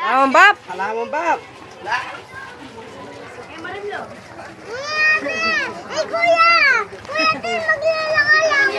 Halaman bab. Halaman bab. Ay, kuya! Kuya, tayo maglalakalang!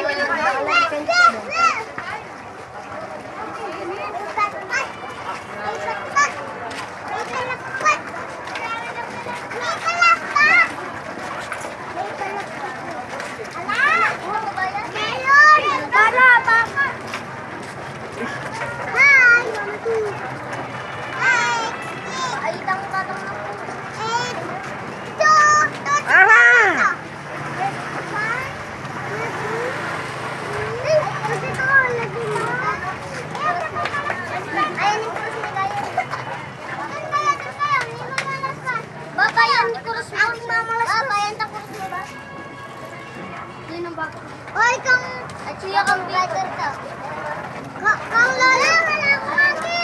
Oy, kang Achiya kang vlogger ka. Kang lola wala ko lagi.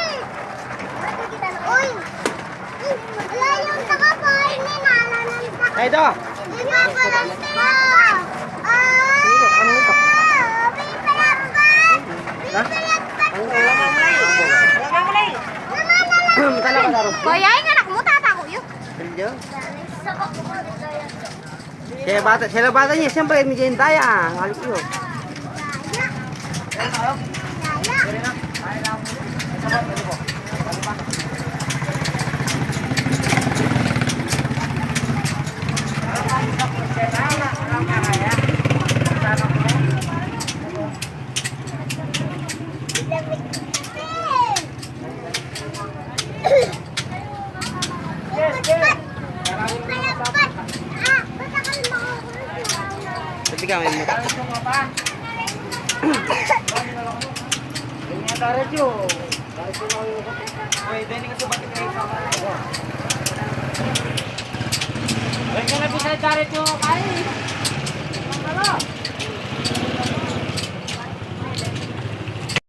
Oy. Wala yung taka pa ini nalanan sa. Ay, ito. Di ba pala siya? Kuya, yung anak mo, tata ko yun. Sila bata niya, siyempre may jentaya. Halos yun. Tapi kami mo. Kaya na bisa cari tuh kain.